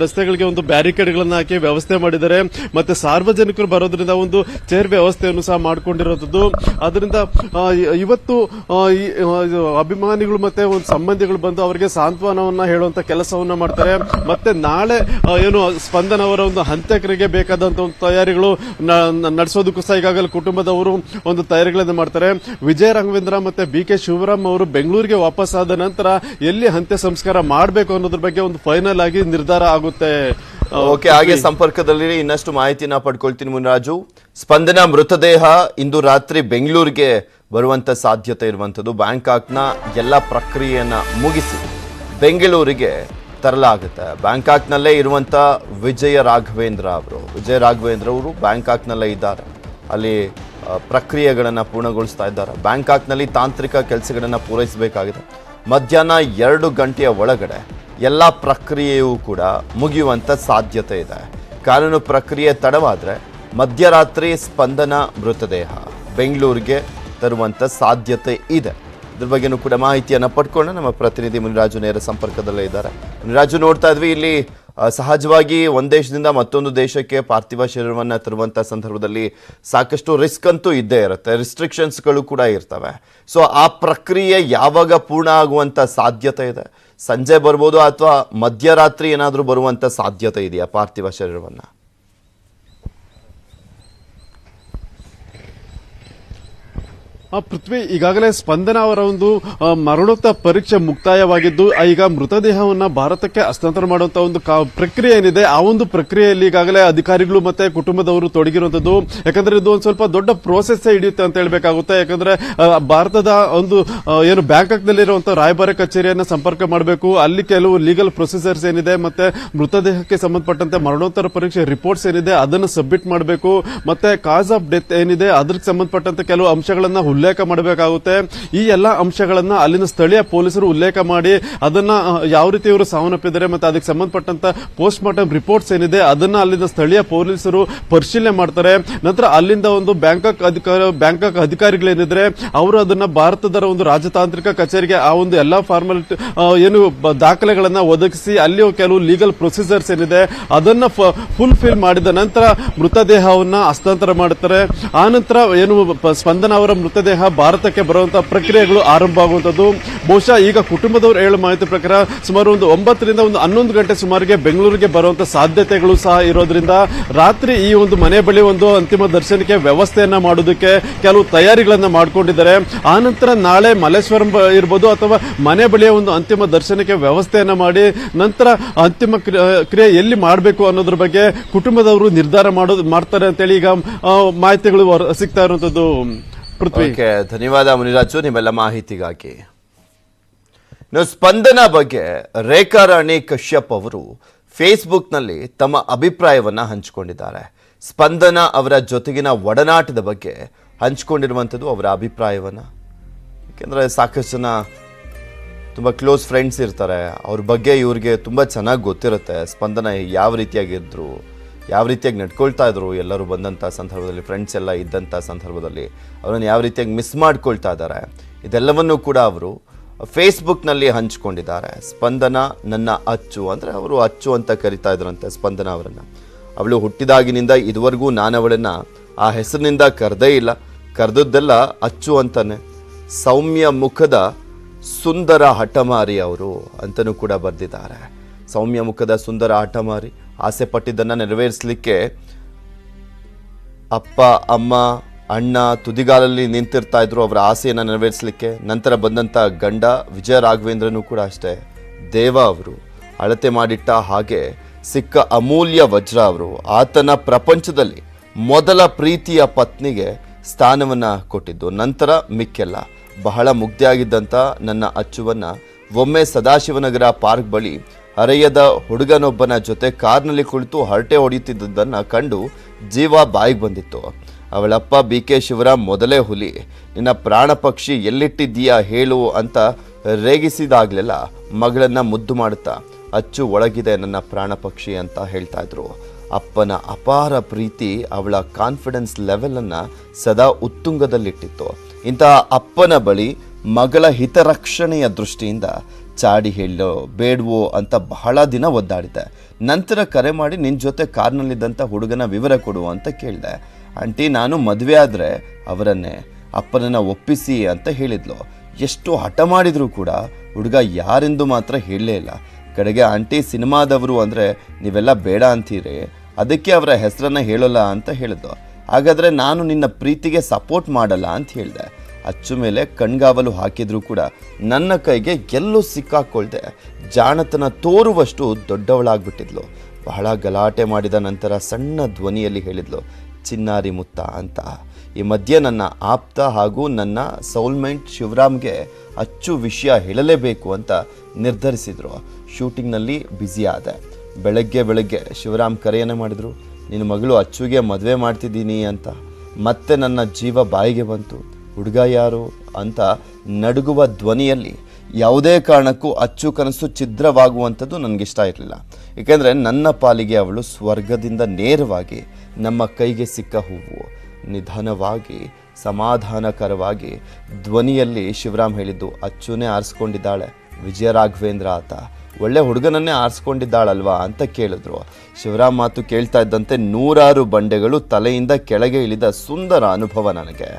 ರಸ್ತೆಗಳಿಗೆ ಒಂದು ಬ್ಯಾರಿಕೇಡ್ ಗಳನ್ನ ಹಾಕಿ ವ್ಯವಸ್ಥೆ ಮಾಡಿದ್ದಾರೆ. ಮತ್ತೆ ಸಾರ್ವಜನಿಕರು ಬರೋದ್ರಿಂದ ಒಂದು ಚೇರ್ ವ್ಯವಸ್ಥೆಯನ್ನು ಸಹ ಮಾಡಿಕೊಂಡಿರುವಂತದ್ದು. ಅದರಿಂದ ಇವತ್ತು ಅಭಿಮಾನಿಗಳು ಮತ್ತೆ ಒಂದು ಸಂಬಂಧಿಗಳು ಬಂದು ಅವರಿಗೆ ಸಾಂತ್ವನವನ್ನ ಹೇಳುವಂತ ಕೆಲಸವನ್ನ ಮಾಡ್ತಾರೆ. ಮತ್ತೆ ನಾಳೆ ಏನು ಸ್ಪಂದನ ಅವರ ಒಂದು ಅಂತ್ಯಕ್ರಿಯೆಗೆ ಬೇಕಾದಂತ ಒಂದು ತಯಾರಿಗಳು ನಡೆಸೋದಕ್ಕೂ ಸಹ ಈಗಾಗಲೇ ಕುಟುಂಬದವರು ಒಂದು ತಯಾರಿಗಳನ್ನು ಮಾಡ್ತಾರೆ. ವಿಜಯ ರಾಘವೇಂದ್ರ ಮತ್ತೆ BK ಶಿವರಾಮ್ ಅವರು ಬೆಂಗಳೂರಿಗೆ ವಾಪಸ್ ಆದ ನಂತರ ಎಲ್ಲಿ ಅಂತ್ಯ ಸಂಸ್ಕಾರ ಮಾಡಬೇಕು ಅನ್ನೋದ್ರ ಬಗ್ಗೆ ಒಂದು ಫೈನಲ್ ಆಗಿ ನಿರ್ಧಾರ ಆಗುತ್ತೆ. ಓಕೆ, ಹಾಗೆ ಸಂಪರ್ಕದಲ್ಲಿ ಇನ್ನಷ್ಟು ಮಾಹಿತಿನ ಪಡ್ಕೊಳ್ತೀನಿ ಮುನಿರಾಜು. ಸ್ಪಂದನ ಮೃತದೇಹ ಇಂದು ರಾತ್ರಿ ಬೆಂಗಳೂರಿಗೆ ಬರುವಂತ ಸಾಧ್ಯತೆ ಇರುವಂತದ್ದು. ಬ್ಯಾಂಕಾಕ್ನ ಎಲ್ಲ ಪ್ರಕ್ರಿಯೆಯನ್ನ ಮುಗಿಸಿ ಬೆಂಗಳೂರಿಗೆ ತರಲಾಗುತ್ತೆ. ಬ್ಯಾಂಕಾಕ್ನಲ್ಲೇ ಇರುವಂತ ವಿಜಯ ರಾಘವೇಂದ್ರ ಅವರು ಬ್ಯಾಂಕಾಕ್ನಲ್ಲೇ ಇದ್ದಾರೆ. ಅಲ್ಲಿ ಪ್ರಕ್ರಿಯೆಗಳನ್ನು ಪೂರ್ಣಗೊಳಿಸ್ತಾ ಇದ್ದಾರೆ. ಬ್ಯಾಂಕಾಕ್ನಲ್ಲಿ ತಾಂತ್ರಿಕ ಕೆಲಸಗಳನ್ನು ಪೂರೈಸಬೇಕಾಗಿದೆ. ಮಧ್ಯಾಹ್ನ 2 ಗಂಟೆಯ ಒಳಗಡೆ ಎಲ್ಲ ಪ್ರಕ್ರಿಯೆಯೂ ಕೂಡ ಮುಗಿಯುವಂಥ ಸಾಧ್ಯತೆ ಇದೆ. ಕಾನೂನು ಪ್ರಕ್ರಿಯೆ ತಡವಾದರೆ ಮಧ್ಯರಾತ್ರಿ ಸ್ಪಂದನ ಮೃತದೇಹ ಬೆಂಗಳೂರಿಗೆ ತರುವಂಥ ಸಾಧ್ಯತೆ ಇದೆ. ಇದ್ರ ಬಗ್ಗೆನೂ ಕೂಡ ಮಾಹಿತಿಯನ್ನು ಪಡ್ಕೊಂಡು ನಮ್ಮ ಪ್ರತಿನಿಧಿ ಮುನಿರಾಜು ನೇರ ಸಂಪರ್ಕದಲ್ಲೇ ಇದ್ದಾರೆ. ಮುನಿರಾಜು, ನೋಡ್ತಾ ಇದ್ವಿ ಇಲ್ಲಿ ಸಹಜವಾಗಿ ಒಂದು ದೇಶದಿಂದ ಮತ್ತೊಂದು ದೇಶಕ್ಕೆ ಪಾರ್ಥಿವ ಶರೀರವನ್ನು ತರುವಂಥ ಸಂದರ್ಭದಲ್ಲಿ ಸಾಕಷ್ಟು ರಿಸ್ಕ್ ಅಂತೂ ಇದ್ದೇ ಇರುತ್ತೆ, ರಿಸ್ಟ್ರಿಕ್ಷನ್ಸ್ಗಳು ಕೂಡ ಇರ್ತವೆ. ಸೊ ಆ ಪ್ರಕ್ರಿಯೆ ಯಾವಾಗ ಪೂರ್ಣ ಆಗುವಂಥ ಸಾಧ್ಯತೆ ಇದೆ? ಸಂಜೆ ಬರ್ಬೋದು ಅಥವಾ ಮಧ್ಯರಾತ್ರಿ ಏನಾದರೂ ಬರುವಂಥ ಸಾಧ್ಯತೆ ಇದೆಯಾ ಪಾರ್ಥಿವ ಶರೀರವನ್ನು? ಪೃಥ್ವಿ, ಈಗಾಗಲೇ ಸ್ಪಂದನ ಅವರ ಒಂದು ಮರಣೋತ್ತರ ಪರೀಕ್ಷೆ ಮುಕ್ತಾಯವಾಗಿದ್ದು ಈಗ ಮೃತದೇಹವನ್ನ ಭಾರತಕ್ಕೆ ಹಸ್ತಾಂತರ ಮಾಡುವಂತಹ ಒಂದು ಪ್ರಕ್ರಿಯೆ ಏನಿದೆ ಆ ಒಂದು ಪ್ರಕ್ರಿಯೆಯಲ್ಲಿ ಈಗಾಗಲೇ ಅಧಿಕಾರಿಗಳು ಮತ್ತೆ ಕುಟುಂಬದವರು ತೊಡಗಿರುವಂತದ್ದು. ಯಾಕಂದ್ರೆ ಇದು ಒಂದು ಸ್ವಲ್ಪ ದೊಡ್ಡ ಪ್ರೋಸೆಸ್ ಹಿಡಿಯುತ್ತೆ ಅಂತ ಹೇಳ್ಬೇಕಾಗುತ್ತೆ. ಯಾಕಂದ್ರೆ ಭಾರತದ ಒಂದು ಏನು ಬ್ಯಾಂಕಾಕ್ ನಲ್ಲಿರುವಂತಹ ರಾಯಭಾರ ಕಚೇರಿಯನ್ನ ಸಂಪರ್ಕ ಮಾಡಬೇಕು. ಅಲ್ಲಿ ಕೆಲವು ಲೀಗಲ್ ಪ್ರೊಸೀಜರ್ಸ್ ಏನಿದೆ ಮತ್ತೆ ಮೃತದೇಹಕ್ಕೆ ಸಂಬಂಧಪಟ್ಟಂತೆ ಮರಣೋತ್ತರ ಪರೀಕ್ಷೆ ರಿಪೋರ್ಟ್ಸ್ ಏನಿದೆ ಅದನ್ನು ಸಬ್ಮಿಟ್ ಮಾಡಬೇಕು. ಮತ್ತೆ ಕಾಸ್ ಆಫ್ ಡೆತ್ ಏನಿದೆ ಅದಕ್ಕೆ ಸಂಬಂಧಪಟ್ಟಂತೆ ಕೆಲವು ಅಂಶಗಳನ್ನ ಉಲ್ಲೇಖ ಮಾಡಬೇಕಾಗುತ್ತೆ. ಈ ಎಲ್ಲಾ ಅಂಶಗಳನ್ನ ಅಲ್ಲಿನ ಸ್ಥಳೀಯ ಪೊಲೀಸರು ಉಲ್ಲೇಖ ಮಾಡಿ ಅದನ್ನ ಯಾವ ರೀತಿ ಇವರು ಸಾವನ್ನಪ್ಪಿದ್ದಾರೆ ಮತ್ತೆ ಅದಕ್ಕೆ ಸಂಬಂಧಪಟ್ಟಂತ ಪೋಸ್ಟ್ ಮಾರ್ಟಮ್ ರಿಪೋರ್ಟ್ಸ್ ಏನಿದೆ ಅದನ್ನ ಅಲ್ಲಿನ ಸ್ಥಳೀಯ ಪೊಲೀಸರು ಪರಿಶೀಲನೆ ಮಾಡ್ತಾರೆ. ನಂತರ ಅಲ್ಲಿಂದ ಒಂದು ಬ್ಯಾಂಕಾಕ್ ಅಧಿಕಾರಿಗಳೇನಿದ್ರೆ ಅವರು ಅದನ್ನ ಭಾರತದ ಒಂದು ರಾಜತಾಂತ್ರಿಕ ಕಚೇರಿಗೆ ಆ ಒಂದು ಎಲ್ಲಾ ಫಾರ್ಮಾಲಿಟಿ ಏನು ದಾಖಲೆಗಳನ್ನ ಒದಗಿಸಿ ಅಲ್ಲಿ ಕೆಲವು ಲೀಗಲ್ ಪ್ರೊಸೀಜರ್ಸ್ ಏನಿದೆ ಅದನ್ನ ಫುಲ್ಫಿಲ್ ಮಾಡಿದ ನಂತರ ಮೃತದೇಹವನ್ನ ಹಸ್ತಾಂತರ ಮಾಡುತ್ತಾರೆ. ಆ ನಂತರ ಏನು ಸ್ಪಂದನ ಅವರ ಮೃತದೇಹ ಭಾರತಕ್ಕೆ ಬರುವಂತಹ ಪ್ರಕ್ರಿಯೆಗಳು ಆರಂಭ ಆಗುವಂತದ್ದು. ಬಹುಶಃ ಈಗ ಕುಟುಂಬದವರು ಹೇಳುವ ಮಾಹಿತಿ ಪ್ರಕಾರ ಸುಮಾರು ಒಂದು 9 ರಿಂದ 11 ಗಂಟೆ ಸುಮಾರಿಗೆ ಬೆಂಗಳೂರಿಗೆ ಬರುವಂತಹ ಸಾಧ್ಯತೆಗಳು ಸಹ ಇರೋದ್ರಿಂದ ರಾತ್ರಿ ಈ ಒಂದು ಮನೆ ಬಳಿ ಒಂದು ಅಂತಿಮ ದರ್ಶನಕ್ಕೆ ವ್ಯವಸ್ಥೆಯನ್ನ ಮಾಡೋದಕ್ಕೆ ಕೆಲವು ತಯಾರಿಗಳನ್ನ ಮಾಡಿಕೊಂಡಿದ್ದಾರೆ. ಆ ನಂತರ ನಾಳೆ ಮಲ್ಲೇಶ್ವರಂ ಇರಬಹುದು ಅಥವಾ ಮನೆ ಬಳಿಯ ಒಂದು ಅಂತಿಮ ದರ್ಶನಕ್ಕೆ ವ್ಯವಸ್ಥೆಯನ್ನ ಮಾಡಿ ನಂತರ ಅಂತಿಮ ಕ್ರಿಯೆ ಎಲ್ಲಿ ಮಾಡಬೇಕು ಅನ್ನೋದ್ರ ಬಗ್ಗೆ ಕುಟುಂಬದವರು ನಿರ್ಧಾರ ಮಾಡ್ತಾರೆ ಅಂತೇಳಿ ಈಗ ಮಾಹಿತಿಗಳು ಸಿಗ್ತಾ ಇರುವಂತದ್ದು. ಓಕೆ, ಧನ್ಯವಾದ ಮುನಿರಾಜು ನಿಮ್ಮೆಲ್ಲ ಮಾಹಿತಿಗಾಗಿ. ಸ್ಪಂದನ ಬಗ್ಗೆ ರೇಖಾ ರಾಣಿ ಕಶ್ಯಪ್ ಅವರು ಫೇಸ್ಬುಕ್ನಲ್ಲಿ ತಮ್ಮ ಅಭಿಪ್ರಾಯವನ್ನ ಹಂಚಿಕೊಂಡಿದ್ದಾರೆ. ಸ್ಪಂದನ ಅವರ ಜೊತೆಗಿನ ಒಡನಾಟದ ಬಗ್ಗೆ ಹಂಚಿಕೊಂಡಿರುವಂಥದ್ದು ಅವರ ಅಭಿಪ್ರಾಯವನ್ನ. ಯಾಕೆಂದರೆ ಸಾಕಷ್ಟು ಜನ ತುಂಬ ಕ್ಲೋಸ್ ಫ್ರೆಂಡ್ಸ್ ಇರ್ತಾರೆ, ಅವ್ರ ಬಗ್ಗೆ ಇವ್ರಿಗೆ ತುಂಬ ಚೆನ್ನಾಗಿ ಗೊತ್ತಿರುತ್ತೆ. ಸ್ಪಂದನ ಯಾವ ರೀತಿಯಾಗಿದ್ರು, ಯಾವ ರೀತಿಯಾಗಿ ನಡ್ಕೊಳ್ತಾ ಇದ್ರು ಎಲ್ಲರೂ ಬಂದಂಥ ಸಂದರ್ಭದಲ್ಲಿ, ಫ್ರೆಂಡ್ಸ್ ಎಲ್ಲ ಇದ್ದಂಥ ಸಂದರ್ಭದಲ್ಲಿ ಅವರನ್ನು ಯಾವ ರೀತಿಯಾಗಿ ಮಿಸ್ ಮಾಡ್ಕೊಳ್ತಾ ಇದ್ದಾರೆ, ಇದೆಲ್ಲವನ್ನೂ ಕೂಡ ಅವರು ಫೇಸ್ಬುಕ್ನಲ್ಲಿ ಹಂಚಿಕೊಂಡಿದ್ದಾರೆ. ಸ್ಪಂದನ ನನ್ನ ಅಚ್ಚು, ಅಂದರೆ ಅವರು ಅಚ್ಚು ಅಂತ ಕರಿತಾ ಇದ್ರಂತೆ ಸ್ಪಂದನ ಅವರನ್ನು. ಅವಳು ಹುಟ್ಟಿದಾಗಿನಿಂದ ಇದುವರೆಗೂ ನಾನು ಅವಳನ್ನು ಆ ಹೆಸರಿನಿಂದ ಕರೆದೇ ಇಲ್ಲ, ಕರೆದದ್ದೆಲ್ಲ ಅಚ್ಚು ಅಂತಾನೆ. ಸೌಮ್ಯ ಮುಖದ ಸುಂದರ ಹಠಮಾರಿ ಅವರು ಅಂತಲೂ ಕೂಡ ಬರೆದಿದ್ದಾರೆ. ಸೌಮ್ಯ ಮುಖದ ಸುಂದರ ಹಠಮಾರಿ, ಆಸೆ ಪಟ್ಟಿದ್ದನ್ನು ನೆರವೇರಿಸಲಿಕ್ಕೆ ಅಪ್ಪ ಅಮ್ಮ ಅಣ್ಣ ತುದಿಗಾಲಲ್ಲಿ ನಿಂತಿರ್ತಾ ಇದ್ರು ಅವರ ಆಸೆಯನ್ನು ನೆರವೇರಿಸಲಿಕ್ಕೆ. ನಂತರ ಬಂದಂಥ ಗಂಡ ವಿಜಯ ರಾಘವೇಂದ್ರನೂ ಕೂಡ ಅಷ್ಟೇ. ದೇವ ಅವರು ಅಳತೆ ಮಾಡಿಟ್ಟ ಹಾಗೆ ಸಿಕ್ಕ ಅಮೂಲ್ಯ ವಜ್ರ ಅವರು ಆತನ ಪ್ರಪಂಚದಲ್ಲಿ ಮೊದಲ ಪ್ರೀತಿಯ ಪತ್ನಿಗೆ ಸ್ಥಾನವನ್ನು ಕೊಟ್ಟಿದ್ದು. ನಂತರ ಮಿಕ್ಕೆಲ್ಲ. ಬಹಳ ಮುಗ್ಧೆಯಾಗಿದ್ದಂಥ ನನ್ನ ಅಚ್ಚುವನ್ನು ಒಮ್ಮೆ ಸದಾಶಿವನಗರ ಪಾರ್ಕ್ ಬಳಿ ಹರೆಯದ ಹುಡುಗನೊಬ್ಬನ ಜೊತೆ ಕಾರ್ನಲ್ಲಿ ಕುಳಿತು ಹರಟೆ ಹೊಡೆಯುತ್ತಿದ್ದದನ್ನು ಕಂಡು ಜೀವ ಬಾಯಿಗೆ ಬಂದಿತ್ತು. ಅವಳಪ್ಪ BK ಶಿವರಾಮ್ ಮೊದಲೇ ಹುಲಿ, ನಿನ್ನ ಪ್ರಾಣ ಪಕ್ಷಿ ಎಲ್ಲಿಟ್ಟಿದ್ದೀಯಾ ಹೇಳು ಅಂತ ರೇಗಿಸಿದಾಗಲೆಲ್ಲ ಮಗಳನ್ನ ಮುದ್ದು ಮಾಡುತ್ತಾ ಅಚ್ಚು ಒಳಗಿದೆ ನನ್ನ ಪ್ರಾಣ ಪಕ್ಷಿ ಅಂತ ಹೇಳ್ತಾ ಇದ್ರು. ಅಪ್ಪನ ಅಪಾರ ಪ್ರೀತಿ ಅವಳ ಕಾನ್ಫಿಡೆನ್ಸ್ ಲೆವೆಲನ್ನು ಸದಾ ಉತ್ತುಂಗದಲ್ಲಿಟ್ಟಿತ್ತು. ಇಂತಹ ಅಪ್ಪನ ಬಳಿ ಮಗಳ ಹಿತರಕ್ಷಣೆಯ ದೃಷ್ಟಿಯಿಂದ ಚಾಡಿ ಹೇಳೋ ಬೇಡವೋ ಅಂತ ಬಹಳ ದಿನ ಒದ್ದಾಡಿದೆ. ನಂತರ ಕರೆ ಮಾಡಿ ನಿನ್ನ ಜೊತೆ ಕಾರ್ನಲ್ಲಿದ್ದಂಥ ಹುಡುಗನ ವಿವರ ಕೊಡು ಅಂತ ಕೇಳಿದೆ. ಆಂಟಿ, ನಾನು ಮದುವೆ ಆದರೆ ಅವರನ್ನೇ ಅಪ್ಪನನ್ನು ಒಪ್ಪಿಸಿ ಅಂತ ಹೇಳಿದ್ಲು. ಎಷ್ಟು ಹಠ ಮಾಡಿದರೂ ಕೂಡ ಹುಡುಗ ಯಾರೆಂದು ಮಾತ್ರ ಹೇಳಲೇ ಇಲ್ಲ. ಕಡೆಗೆ ಆಂಟಿ, ಸಿನಿಮಾದವರು ಅಂದರೆ ನೀವೆಲ್ಲ ಬೇಡ ಅಂತೀರಿ, ಅದಕ್ಕೆ ಅವರ ಹೆಸರನ್ನು ಹೇಳೋಲ್ಲ ಅಂತ ಹೇಳಿದ್ಲು. ಹಾಗಾದರೆ ನಾನು ನಿನ್ನ ಪ್ರೀತಿಗೆ ಸಪೋರ್ಟ್ ಮಾಡಲ್ಲ ಅಂತ ಹೇಳಿದೆ. ಅಚ್ಚು ಮೇಲೆ ಕಣ್ಗಾವಲು ಹಾಕಿದ್ರೂ ಕೂಡ ನನ್ನ ಕೈಗೆ ಎಲ್ಲೂ ಸಿಕ್ಕಾಕೊಳ್ದೆ ಜಾಣತನ ತೋರುವಷ್ಟು ದೊಡ್ಡವಳಾಗ್ಬಿಟ್ಟಿದ್ಲು. ಬಹಳ ಗಲಾಟೆ ಮಾಡಿದ ನಂತರ ಸಣ್ಣ ಧ್ವನಿಯಲ್ಲಿ ಹೇಳಿದ್ಲು, ಚಿನ್ನಾರಿ ಮುತ್ತ ಅಂತ. ಈ ಮಧ್ಯೆ ನನ್ನ ಆಪ್ತ ಹಾಗೂ ನನ್ನ ಸೌಲ್ಮೇಟ್ ಶಿವರಾಮ್ಗೆ ಅಚ್ಚು ವಿಷಯ ಹೇಳಲೇಬೇಕು ಅಂತ ನಿರ್ಧರಿಸಿದ್ರು. ಶೂಟಿಂಗ್ನಲ್ಲಿ ಬ್ಯುಸಿ ಆದೆ. ಬೆಳಗ್ಗೆ ಶಿವರಾಮ್ ಕರೆಯನ್ನೇ ಮಾಡಿದ್ರು, ನಿನ್ನ ಮಗಳು ಅಚ್ಚುಗೆ ಮದುವೆ ಮಾಡ್ತಿದ್ದೀನಿ ಅಂತ. ಮತ್ತೆ ನನ್ನ ಜೀವ ಬಾಯಿಗೆ ಬಂತು. ಹುಡುಗ ಯಾರು ಅಂತ ನಡುಗುವ ಧ್ವನಿಯಲ್ಲಿ ಯಾವುದೇ ಕಾರಣಕ್ಕೂ ಅಚ್ಚು ಕನಸು ಛಿದ್ರವಾಗುವಂಥದ್ದು ನನಗಿಷ್ಟ ಇರಲಿಲ್ಲ. ಏಕೆಂದರೆ ನನ್ನ ಪಾಲಿಗೆ ಅವಳು ಸ್ವರ್ಗದಿಂದ ನೇರವಾಗಿ ನಮ್ಮ ಕೈಗೆ ಸಿಕ್ಕ ಹೂವು. ನಿಧಾನವಾಗಿ ಸಮಾಧಾನಕರವಾಗಿ ಧ್ವನಿಯಲ್ಲಿ ಶಿವರಾಮ್ ಹೇಳಿದ್ದು, ಅಚ್ಚುನೇ ಆರಿಸ್ಕೊಂಡಿದ್ದಾಳೆ, ವಿಜಯ ರಾಘವೇಂದ್ರ ಆತ ಒಳ್ಳೆ ಹುಡುಗನನ್ನೇ ಆರಿಸ್ಕೊಂಡಿದ್ದಾಳಲ್ವಾ ಅಂತ ಕೇಳಿದ್ರು. ಶಿವರಾಮ್ ಮಾತು ಕೇಳ್ತಾ ಇದ್ದಂತೆ 100 ಬಂಡೆಗಳು ತಲೆಯಿಂದ ಕೆಳಗೆ ಇಳಿದ ಸುಂದರ ಅನುಭವ ನನಗೆ.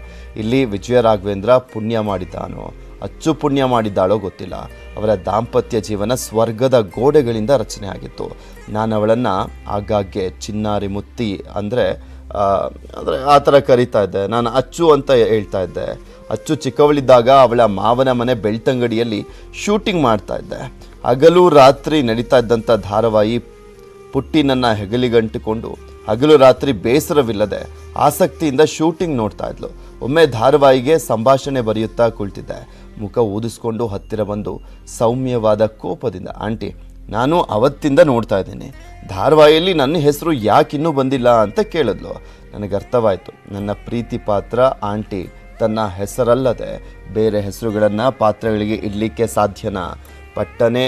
ಇಲ್ಲಿ ವಿಜಯ ರಾಘವೇಂದ್ರ ಪುಣ್ಯ ಮಾಡಿದ್ದಾನೋ ಅಚ್ಚು ಪುಣ್ಯ ಮಾಡಿದ್ದಾಳೋ ಗೊತ್ತಿಲ್ಲ. ಅವರ ದಾಂಪತ್ಯ ಜೀವನ ಸ್ವರ್ಗದ ಗೋಡೆಗಳಿಂದ ರಚನೆ ಆಗಿತ್ತು. ನಾನು ಅವಳನ್ನು ಆಗಾಗ್ಗೆ ಚಿನ್ನಾರಿ ಮುತ್ತಿ ಅಂದರೆ ಆ ಥರ ಕರೀತಾ ಇದ್ದೆ. ನಾನು ಅಚ್ಚು ಅಂತ ಹೇಳ್ತಾ ಇದ್ದೆ. ಅಚ್ಚು ಚಿಕ್ಕವಳಿದ್ದಾಗ ಅವಳ ಮಾವನ ಮನೆ ಬೆಳ್ತಂಗಡಿಯಲ್ಲಿ ಶೂಟಿಂಗ್ ಮಾಡ್ತಾ ಇದ್ದೆ. ಹಗಲು ರಾತ್ರಿ ನಡೀತಾ ಇದ್ದಂಥ ಧಾರಾವಾಹಿ ಪುಟ್ಟಿನನ್ನು ಹೆಗಲಿಗಂಟಿಕೊಂಡು ಹಗಲು ರಾತ್ರಿ ಬೇಸರವಿಲ್ಲದೆ ಆಸಕ್ತಿಯಿಂದ ಶೂಟಿಂಗ್ ನೋಡ್ತಾ ಇದ್ಲು. ಒಮ್ಮೆ ಧಾರಾವಾಹಿಗೆ ಸಂಭಾಷಣೆ ಬರೆಯುತ್ತಾ ಕುಳಿತಿದ್ದೆ. ಮುಖ ಊದಿಸ್ಕೊಂಡು ಹತ್ತಿರ ಬಂದು ಸೌಮ್ಯವಾದ ಕೋಪದಿಂದ, ಆಂಟಿ, ನಾನು ಅವತ್ತಿಂದ ನೋಡ್ತಾ ಇದ್ದೀನಿ, ಧಾರಾವಾಹಿಯಲ್ಲಿ ನನ್ನ ಹೆಸರು ಯಾಕಿನ್ನೂ ಬಂದಿಲ್ಲ ಅಂತ ಕೇಳಿದ್ಲು. ನನಗೆ ಅರ್ಥವಾಯಿತು, ನನ್ನ ಪ್ರೀತಿ ಪಾತ್ರ ಆಂಟಿ ತನ್ನ ಹೆಸರಲ್ಲದೆ ಬೇರೆ ಹೆಸರುಗಳನ್ನು ಪಾತ್ರಗಳಿಗೆ ಇಡಲಿಕ್ಕೆ ಸಾಧ್ಯನಾ? ಪಟ್ಟನೆ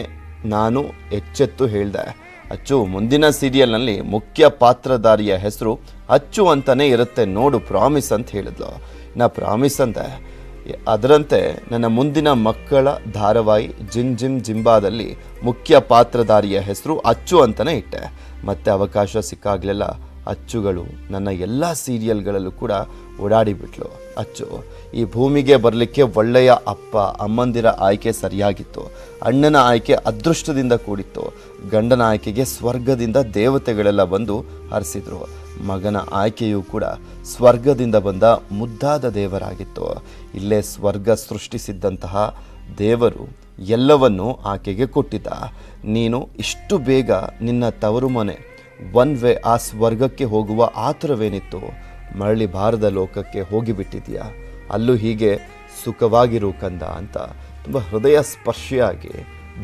ನಾನು ಎಚ್ಚೆತ್ತು ಹೇಳಿದೆ, ಅಚ್ಚು, ಮುಂದಿನ ಸೀರಿಯಲ್ನಲ್ಲಿ ಮುಖ್ಯ ಪಾತ್ರಧಾರಿಯ ಹೆಸರು ಅಚ್ಚು ಅಂತಲೇ ಇರುತ್ತೆ ನೋಡು, ಪ್ರಾಮಿಸ್ ಅಂತ ಹೇಳಿದ್ಲು. ನಾ ಪ್ರಾಮಿಸ್ ಅಂತೆ. ಅದರಂತೆ ನನ್ನ ಮುಂದಿನ ಮಕ್ಕಳ ಧಾರಾವಾಹಿ ಜಿಮ್ ಜಿಮ್ ಜಿಂಬಾದಲ್ಲಿ ಮುಖ್ಯ ಪಾತ್ರಧಾರಿಯ ಹೆಸರು ಅಚ್ಚು ಅಂತಲೇ ಇಟ್ಟೆ. ಮತ್ತೆ ಅವಕಾಶ ಸಿಕ್ಕಾಗಲೆಲ್ಲ ಅಚ್ಚುಗಳು ನನ್ನ ಎಲ್ಲ ಸೀರಿಯಲ್ಗಳಲ್ಲೂ ಕೂಡ ಓಡಾಡಿಬಿಟ್ಲು. ಅಚ್ಚು ಈ ಭೂಮಿಗೆ ಬರಲಿಕ್ಕೆ ಒಳ್ಳೆಯ ಅಪ್ಪ ಅಮ್ಮಂದಿರ ಆಯ್ಕೆ ಸರಿಯಾಗಿತ್ತು. ಅಣ್ಣನ ಆಯ್ಕೆ ಅದೃಷ್ಟದಿಂದ ಕೂಡಿತ್ತು. ಗಂಡನ ಆಯ್ಕೆಗೆ ಸ್ವರ್ಗದಿಂದ ದೇವತೆಗಳೆಲ್ಲ ಬಂದು ಹರಿಸಿದ್ರು. ಮಗನ ಆಯ್ಕೆಯೂ ಕೂಡ ಸ್ವರ್ಗದಿಂದ ಬಂದ ಮುದ್ದಾದ ದೇವರಾಗಿತ್ತು. ಇಲ್ಲೇ ಸ್ವರ್ಗ ಸೃಷ್ಟಿಸಿದ್ದಂತಹ ದೇವರು ಎಲ್ಲವನ್ನೂ ಆಕೆಗೆ ಕೊಟ್ಟಿದ್ದ. ನೀನು ಇಷ್ಟು ಬೇಗ ನಿನ್ನ ತವರು ಮನೆ ಒನ್ ವೇ ಆ ಸ್ವರ್ಗಕ್ಕೆ ಹೋಗುವ ಆತುರವೇನಿತ್ತು? ಮರಳಿ ಭಾರತ ಲೋಕಕ್ಕೆ ಹೋಗಿಬಿಟ್ಟಿದೆಯಾ? ಅಲ್ಲೂ ಹೀಗೆ ಸುಖವಾಗಿರು ಕಂದ ಅಂತ ತುಂಬ ಹೃದಯ ಸ್ಪರ್ಶಿಯಾಗಿ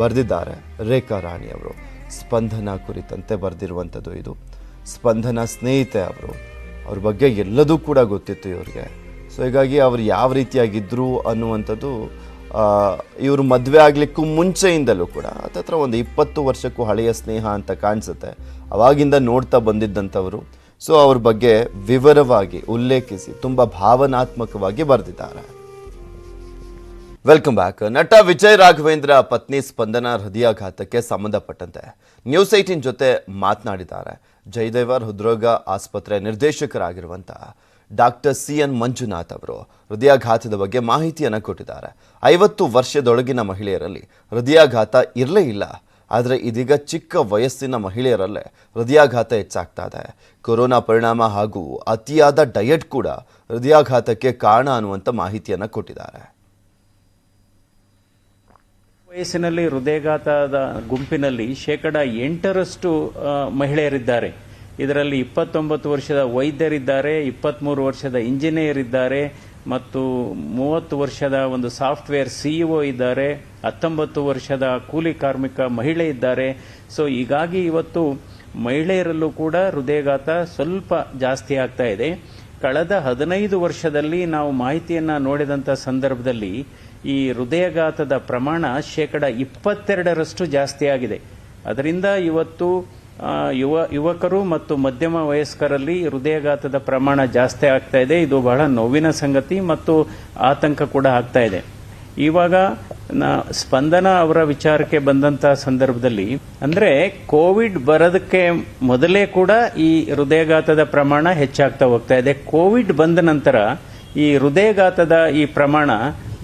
ಬರೆದಿದ್ದಾರೆ ರೇಖಾ ರಾಣಿ ಅವರು. ಸ್ಪಂದನ ಕುರಿತಂತೆ ಬರೆದಿರುವಂಥದ್ದು ಇದು. ಸ್ಪಂದನ ಸ್ನೇಹಿತೆ ಅವರು, ಅವ್ರ ಬಗ್ಗೆ ಎಲ್ಲದೂ ಕೂಡ ಗೊತ್ತಿತ್ತು ಇವ್ರಿಗೆ. ಸೊ ಹೀಗಾಗಿ ಅವ್ರು ಯಾವ ರೀತಿಯಾಗಿದ್ದರು ಅನ್ನುವಂಥದ್ದು ಇವರು ಮದುವೆ ಆಗಲಿಕ್ಕೂ ಮುಂಚೆಯಿಂದಲೂ ಕೂಡ ಹತ್ತತ್ರ ಒಂದು 20 ವರ್ಷಕ್ಕೂ ಹಳೆಯ ಸ್ನೇಹ ಅಂತ ಕಾಣಿಸುತ್ತೆ. ಅವಾಗಿಂದ ನೋಡ್ತಾ ಬಂದಿದ್ದಂಥವರು. ಸೊ ಅವ್ರ ಬಗ್ಗೆ ವಿವರವಾಗಿ ಉಲ್ಲೇಖಿಸಿ ತುಂಬ ಭಾವನಾತ್ಮಕವಾಗಿ ಬರೆದಿದ್ದಾರೆ. Welcome back. ನಟ ವಿಜಯ್ ರಾಘವೇಂದ್ರ ಪತ್ನಿ ಸ್ಪಂದನ ಹೃದಯಾಘಾತಕ್ಕೆ ಸಂಬಂಧಪಟ್ಟಂತೆ ನ್ಯೂಸ್ 18 ಜೊತೆ ಮಾತನಾಡಿದ್ದಾರೆ. ಜಯದೇವ ಹೃದ್ರೋಗ ಆಸ್ಪತ್ರೆ ನಿರ್ದೇಶಕರಾಗಿರುವಂಥ ಡಾಕ್ಟರ್ CN ಮಂಜುನಾಥ್ ಅವರು ಹೃದಯಾಘಾತದ ಬಗ್ಗೆ ಮಾಹಿತಿಯನ್ನು ಕೊಟ್ಟಿದ್ದಾರೆ. 50 ವರ್ಷದೊಳಗಿನ ಮಹಿಳೆಯರಲ್ಲಿ ಹೃದಯಾಘಾತ ಇರಲೇ ಇಲ್ಲ. ಆದರೆ ಇದೀಗ ಚಿಕ್ಕ ವಯಸ್ಸಿನ ಮಹಿಳೆಯರಲ್ಲೇ ಹೃದಯಾಘಾತ ಹೆಚ್ಚಾಗ್ತಾ ಇದೆ. ಕೊರೋನಾ ಪರಿಣಾಮ ಹಾಗೂ ಅತಿಯಾದ ಡಯಟ್ ಕೂಡ ಹೃದಯಾಘಾತಕ್ಕೆ ಕಾರಣ ಅನ್ನುವಂಥ ಮಾಹಿತಿಯನ್ನು ಕೊಟ್ಟಿದ್ದಾರೆ. ವಯಸ್ಸಿನಲ್ಲಿ ಹೃದಯಾಘಾತದ ಗುಂಪಿನಲ್ಲಿ 8% ಮಹಿಳೆಯರಿದ್ದಾರೆ. ಇದರಲ್ಲಿ 29 ವರ್ಷದ ವೈದ್ಯರಿದ್ದಾರೆ, 23 ವರ್ಷದ ಇಂಜಿನಿಯರ್ ಇದ್ದಾರೆ ಮತ್ತು 30 ವರ್ಷದ ಒಂದು ಸಾಫ್ಟ್ವೇರ್ CEO ಇದ್ದಾರೆ, 19 ವರ್ಷದ ಕೂಲಿ ಕಾರ್ಮಿಕ ಮಹಿಳೆ ಇದ್ದಾರೆ. ಸೊ ಹೀಗಾಗಿ ಇವತ್ತು ಮಹಿಳೆಯರಲ್ಲೂ ಕೂಡ ಹೃದಯಾಘಾತ ಸ್ವಲ್ಪ ಜಾಸ್ತಿ ಆಗ್ತಾ ಇದೆ. ಕಳೆದ 15 ವರ್ಷದಲ್ಲಿ ನಾವು ಮಾಹಿತಿಯನ್ನು ನೋಡಿದಂಥ ಸಂದರ್ಭದಲ್ಲಿ ಈ ಹೃದಯಾಘಾತದ ಪ್ರಮಾಣ 22% ಜಾಸ್ತಿ ಆಗಿದೆ. ಅದರಿಂದ ಇವತ್ತು ಯುವಕರು ಮತ್ತು ಮಧ್ಯಮ ವಯಸ್ಕರಲ್ಲಿ ಹೃದಯಾಘಾತದ ಪ್ರಮಾಣ ಜಾಸ್ತಿ ಆಗ್ತಾ ಇದೆ. ಇದು ಬಹಳ ನೋವಿನ ಸಂಗತಿ ಮತ್ತು ಆತಂಕ ಕೂಡ ಆಗ್ತಾ ಇದೆ. ಇವಾಗ ಸ್ಪಂದನ ಅವರ ವಿಚಾರಕ್ಕೆ ಬಂದಂತ ಸಂದರ್ಭದಲ್ಲಿ ಅಂದ್ರೆ ಕೋವಿಡ್ ಬರೋದಕ್ಕೆ ಮೊದಲೇ ಕೂಡ ಈ ಹೃದಯಾಘಾತದ ಪ್ರಮಾಣ ಹೆಚ್ಚಾಗ್ತಾ ಹೋಗ್ತಾ ಇದೆ. ಕೋವಿಡ್ ಬಂದ ನಂತರ ಈ ಹೃದಯಾಘಾತದ ಈ ಪ್ರಮಾಣ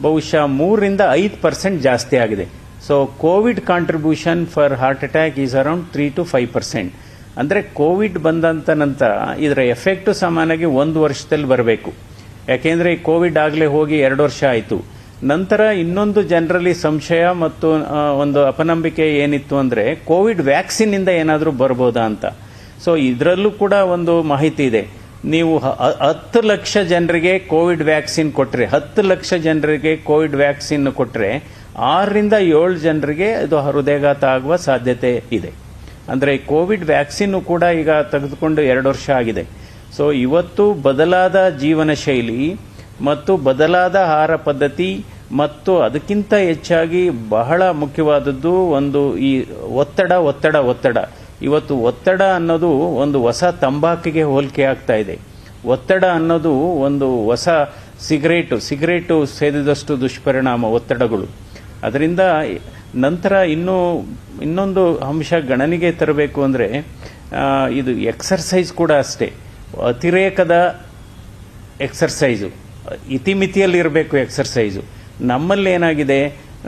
ಬಹುಶಃ 3-5% ಜಾಸ್ತಿ ಆಗಿದೆ. So Covid contribution for heart attack is around 3-5%. ಅಂದರೆ ಕೋವಿಡ್ ಬಂದಂತ ನಂತರ ಇದರ ಎಫೆಕ್ಟ್ ಸಾಮಾನ್ಯವಾಗಿ 1 ವರ್ಷದಲ್ಲಿ ಬರಬೇಕು. ಯಾಕೆಂದ್ರೆ ಈ ಕೋವಿಡ್ ಆಗಲೇ ಹೋಗಿ 2 ವರ್ಷ ಆಯಿತು. ನಂತರ ಇನ್ನೊಂದು ಜನರಲ್ಲಿ ಸಂಶಯ ಮತ್ತು ಒಂದು ಅಪನಂಬಿಕೆ ಏನಿತ್ತು ಅಂದ್ರೆ ಕೋವಿಡ್ ವ್ಯಾಕ್ಸಿನ್ ಇಂದ ಏನಾದರೂ ಬರ್ಬೋದಾ ಅಂತ. ಸೊ ಇದರಲ್ಲೂ ಕೂಡ ಒಂದು ಮಾಹಿತಿ ಇದೆ. ನೀವು 10 ಲಕ್ಷ ಜನರಿಗೆ ಕೋವಿಡ್ ವ್ಯಾಕ್ಸಿನ್ ಕೊಟ್ಟರೆ 10 ಲಕ್ಷ ಜನರಿಗೆ ಕೋವಿಡ್ ವ್ಯಾಕ್ಸಿನ್ ಕೊಟ್ಟರೆ 6-7 ಜನರಿಗೆ ಇದು ಹೃದಯಾಘಾತ ಆಗುವ ಸಾಧ್ಯತೆ ಇದೆ. ಅಂದರೆ ಕೋವಿಡ್ ವ್ಯಾಕ್ಸಿನ್ ಕೂಡ ಈಗ ತೆಗೆದುಕೊಂಡು 2 ವರ್ಷ ಆಗಿದೆ. ಸೊ ಇವತ್ತು ಬದಲಾದ ಜೀವನ ಶೈಲಿ ಮತ್ತು ಬದಲಾದ ಆಹಾರ ಪದ್ಧತಿ ಮತ್ತು ಅದಕ್ಕಿಂತ ಹೆಚ್ಚಾಗಿ ಬಹಳ ಮುಖ್ಯವಾದದ್ದು ಒಂದು ಈ ಒತ್ತಡ. ಇವತ್ತು ಒತ್ತಡ ಅನ್ನೋದು ಒಂದು ಹೊಸ ತಂಬಾಕಿಗೆ ಹೋಲಿಕೆ ಆಗ್ತಾ ಇದೆ. ಒತ್ತಡ ಅನ್ನೋದು ಒಂದು ಹೊಸ ಸಿಗರೇಟು ಸೇದಿದಷ್ಟು ದುಷ್ಪರಿಣಾಮ ಒತ್ತಡಗಳು. ಅದರಿಂದ ನಂತರ ಇನ್ನೊಂದು ಅಂಶ ಗಣನೆಗೆ ತರಬೇಕು ಅಂದರೆ ಇದು ಎಕ್ಸರ್ಸೈಸ್ ಕೂಡ ಅಷ್ಟೇ. ಅತಿರೇಕದ ಎಕ್ಸರ್ಸೈಸು, ಇತಿಮಿತಿಯಲ್ಲಿ ಇರಬೇಕು ಎಕ್ಸರ್ಸೈಸು. ನಮ್ಮಲ್ಲಿ ಏನಾಗಿದೆ,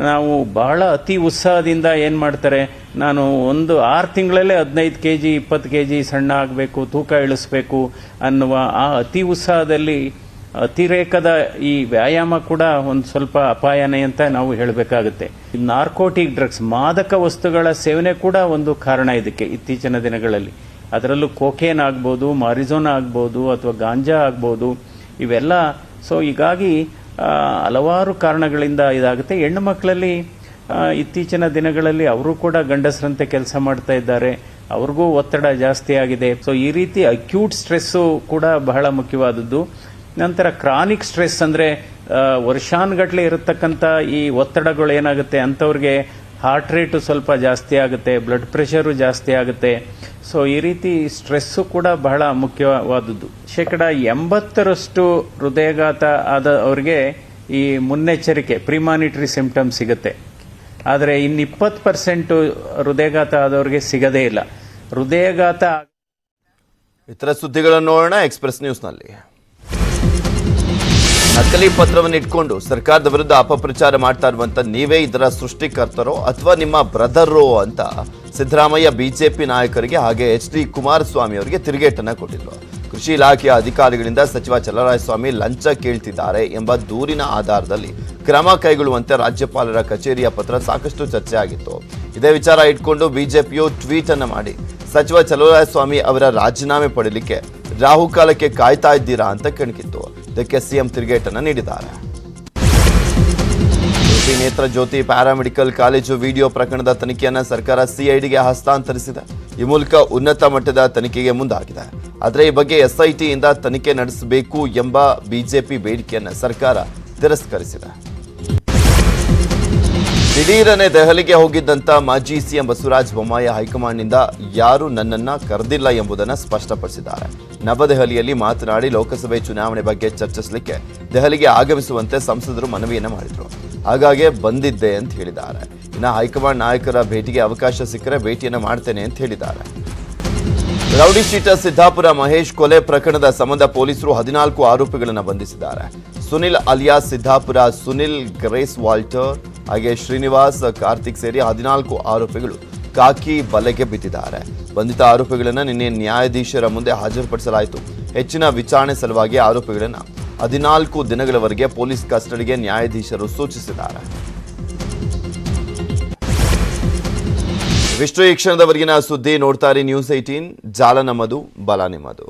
ನಾವು ಬಹಳ ಅತಿ ಉತ್ಸಾಹದಿಂದ ಏನು ಮಾಡ್ತಾರೆ, ನಾನು ಒಂದು 6 ತಿಂಗಳಲ್ಲೇ 15 kg 20 kg ಸಣ್ಣ ಆಗಬೇಕು, ತೂಕ ಇಳಿಸ್ಬೇಕು ಅನ್ನುವ ಆ ಅತಿ ಉತ್ಸಾಹದಲ್ಲಿ ಅತಿರೇಕದ ಈ ವ್ಯಾಯಾಮ ಕೂಡ ಒಂದು ಸ್ವಲ್ಪ ಅಪಾಯನೇ ಅಂತ ನಾವು ಹೇಳಬೇಕಾಗುತ್ತೆ. ನಾರ್ಕೋಟಿಕ್ ಡ್ರಗ್ಸ್, ಮಾದಕ ವಸ್ತುಗಳ ಸೇವನೆ ಕೂಡ ಒಂದು ಕಾರಣ ಇದಕ್ಕೆ ಇತ್ತೀಚಿನ ದಿನಗಳಲ್ಲಿ. ಅದರಲ್ಲೂ ಕೋಕೇನ್ ಆಗ್ಬೋದು, ಮಾರಿಜೋನಾ ಆಗ್ಬೋದು ಅಥವಾ ಗಾಂಜಾ ಆಗ್ಬೋದು, ಇವೆಲ್ಲ. ಸೊ ಹೀಗಾಗಿ ಹಲವಾರು ಕಾರಣಗಳಿಂದ ಇದಾಗುತ್ತೆ. ಹೆಣ್ಣು ಮಕ್ಕಳಲ್ಲಿ ಇತ್ತೀಚಿನ ದಿನಗಳಲ್ಲಿ ಅವರು ಕೂಡ ಗಂಡಸರಂತೆ ಕೆಲಸ ಮಾಡ್ತಾ ಇದ್ದಾರೆ, ಅವ್ರಿಗೂ ಒತ್ತಡ ಜಾಸ್ತಿ ಆಗಿದೆ. ಸೊ ಈ ರೀತಿ ಅಕ್ಯೂಟ್ ಸ್ಟ್ರೆಸ್ಸು ಕೂಡ ಬಹಳ ಮುಖ್ಯವಾದದ್ದು. ನಂತರ ಕ್ರಾನಿಕ್ ಸ್ಟ್ರೆಸ್ ಅಂದರೆ ವರ್ಷಾನುಗಟ್ಟಲೆ ಇರತಕ್ಕಂಥ ಈ ಒತ್ತಡಗಳು ಏನಾಗುತ್ತೆ, ಅಂಥವ್ರಿಗೆ ಹಾರ್ಟ್ ರೇಟು ಸ್ವಲ್ಪ ಜಾಸ್ತಿ ಆಗುತ್ತೆ, ಬ್ಲಡ್ ಪ್ರೆಷರು ಜಾಸ್ತಿ ಆಗುತ್ತೆ. ಸೊ ಈ ರೀತಿ ಸ್ಟ್ರೆಸ್ಸು ಕೂಡ ಬಹಳ ಮುಖ್ಯವಾದದ್ದು. 80% ಹೃದಯಾಘಾತ ಆದವರಿಗೆ ಈ ಮುನ್ನೆಚ್ಚರಿಕೆ ಪ್ರಿಮಾನಿಟರಿ ಸಿಂಪ್ಟಮ್ಸ್ ಸಿಗುತ್ತೆ. ಆದರೆ ಇನ್ನು 20% ಹೃದಯಾಘಾತ ಆದವರಿಗೆ ಸಿಗದೇ ಇಲ್ಲ. ಹೃದಯಾಘಾತ ಇತರ ಸುದ್ದಿಗಳನ್ನು ನೋಡೋಣ ಎಕ್ಸ್ಪ್ರೆಸ್ ನ್ಯೂಸ್ನಲ್ಲಿ. ನಕಲಿ ಪತ್ರವನ್ನು ಇಟ್ಕೊಂಡು ಸರ್ಕಾರದ ವಿರುದ್ಧ ಅಪಪ್ರಚಾರ ಮಾಡ್ತಾ ಇರುವಂತ ನೀವೇ ಇದರ ಸೃಷ್ಟಿಕರ್ತರೋ ಅಥವಾ ನಿಮ್ಮ ಬ್ರದರೋ ಅಂತ ಸಿದ್ದರಾಮಯ್ಯ ಬಿಜೆಪಿ ನಾಯಕರಿಗೆ ಹಾಗೆ HD ಕುಮಾರಸ್ವಾಮಿ ಅವರಿಗೆ ತಿರುಗೇಟನ್ನ ಕೊಟ್ಟಿದ್ರು. ಕೃಷಿ ಇಲಾಖೆಯ ಅಧಿಕಾರಿಗಳಿಂದ ಸಚಿವ ಚಲರಾಯಸ್ವಾಮಿ ಲಂಚ ಕೇಳ್ತಿದ್ದಾರೆ ಎಂಬ ದೂರಿನ ಆಧಾರದಲ್ಲಿ ಕ್ರಮ ಕೈಗೊಳ್ಳುವಂತೆ ರಾಜ್ಯಪಾಲರ ಕಚೇರಿಯ ಪತ್ರ ಸಾಕಷ್ಟು ಚರ್ಚೆ ಆಗಿತ್ತು. ಇದೇ ವಿಚಾರ ಇಟ್ಕೊಂಡು ಬಿಜೆಪಿಯು ಟ್ವೀಟ್ ಅನ್ನು ಮಾಡಿ ಸಚಿವ ಚಲರಾಯಸ್ವಾಮಿ ಅವರ ರಾಜೀನಾಮೆ ಪಡೆಯಲಿಕ್ಕೆ ರಾಹುಕಾಲಕ್ಕೆ ಕಾಯ್ತಾ ಇದ್ದೀರಾ ಅಂತ ಕೆಣಕಿತ್ತು. ಇದಕ್ಕೆ ಸಿಎಂ ತಿರುಗೇಟನ್ನು ನೀಡಿದ್ದಾರೆ. ಉಡುಪಿ ನೇತ್ರ ಜ್ಯೋತಿ ಪ್ಯಾರಾಮೆಡಿಕಲ್ ಕಾಲೇಜು ವಿಡಿಯೋ ಪ್ರಕರಣದ ತನಿಖೆಯನ್ನು ಸರ್ಕಾರ CIDಗೆ ಹಸ್ತಾಂತರಿಸಿದೆ. ಈ ಮೂಲಕ ಉನ್ನತ ಮಟ್ಟದ ತನಿಖೆಗೆ ಮುಂದಾಗಿದೆ. ಆದರೆ ಈ ಬಗ್ಗೆ SIT ಇಂದ ತನಿಖೆ ನಡೆಸಬೇಕು ಎಂಬ ಬಿಜೆಪಿ ಬೇಡಿಕೆಯನ್ನು ಸರ್ಕಾರ ತಿರಸ್ಕರಿಸಿದೆ. ದಿಢೀರನೆ ದೆಹಲಿಗೆ ಹೋಗಿದ್ದಂತ ಮಾಜಿ ಸಿಎಂ ಬಸವರಾಜ ಬೊಮ್ಮಾಯಿ ಹೈಕಮಾಂಡ್ನಿಂದ ಯಾರೂ ನನ್ನನ್ನ ಕರೆದಿಲ್ಲ ಎಂಬುದನ್ನು ಸ್ಪಷ್ಟಪಡಿಸಿದ್ದಾರೆ. ನವದೆಹಲಿಯಲ್ಲಿ ಮಾತನಾಡಿ ಲೋಕಸಭೆ ಚುನಾವಣೆ ಬಗ್ಗೆ ಚರ್ಚಿಸಲಿಕ್ಕೆ ದೆಹಲಿಗೆ ಆಗಮಿಸುವಂತೆ ಸಂಸದರು ಮನವಿಯನ್ನು ಮಾಡಿದರು. ಹಾಗಾಗಿ ಬಂದಿದ್ದೆ ಅಂತ ಹೇಳಿದ್ದಾರೆ. ಇನ್ನು ಹೈಕಮಾಂಡ್ ನಾಯಕರ ಭೇಟಿಗೆ ಅವಕಾಶ ಸಿಕ್ಕರೆ ಭೇಟಿಯನ್ನು ಮಾಡ್ತೇನೆ ಅಂತ ಹೇಳಿದ್ದಾರೆ. ರೌಡಿ ಶೀಟರ್ ಸಿದ್ದಾಪುರ ಮಹೇಶ್ ಕೊಲೆ ಪ್ರಕರಣದ ಸಂಬಂಧ ಪೊಲೀಸರು 14 ಆರೋಪಿಗಳನ್ನು ಬಂಧಿಸಿದ್ದಾರೆ. Sunil alias Siddapura, Sunil, Grace Walter ಹಾಗೆ ಶ್ರೀನಿವಾಸ್, ಕಾರ್ತಿಕ್ ಸೇರಿ 14 ಆರೋಪಿಗಳು ಕಾಕಿ ಬಲೆಗೆ ಬಿದ್ದಿದ್ದಾರೆ. ಬಂಧಿತ ಆರೋಪಿಗಳನ್ನು ನಿನ್ನೆ ನ್ಯಾಯಾಧೀಶರ ಮುಂದೆ ಹಾಜರುಪಡಿಸಲಾಯಿತು. ಹೆಚ್ಚಿನ ವಿಚಾರಣೆ ಸಲುವಾಗಿ ಆರೋಪಿಗಳನ್ನು 14 ದಿನಗಳವರೆಗೆ ಪೊಲೀಸ್ ಕಸ್ಟಡಿಗೆ ನ್ಯಾಯಾಧೀಶರು ಸೂಚಿಸಿದ್ದಾರೆ. ಇವಿಷ್ಟು ಈ ಕ್ಷಣದವರೆಗಿನ ಸುದ್ದಿ. ನೋಡ್ತಾ ಇರಿ ನ್ಯೂಸ್ 18, ಜಾಲ ನಮ್ಮದು, ಬಲ ನಿಮ್ಮದು.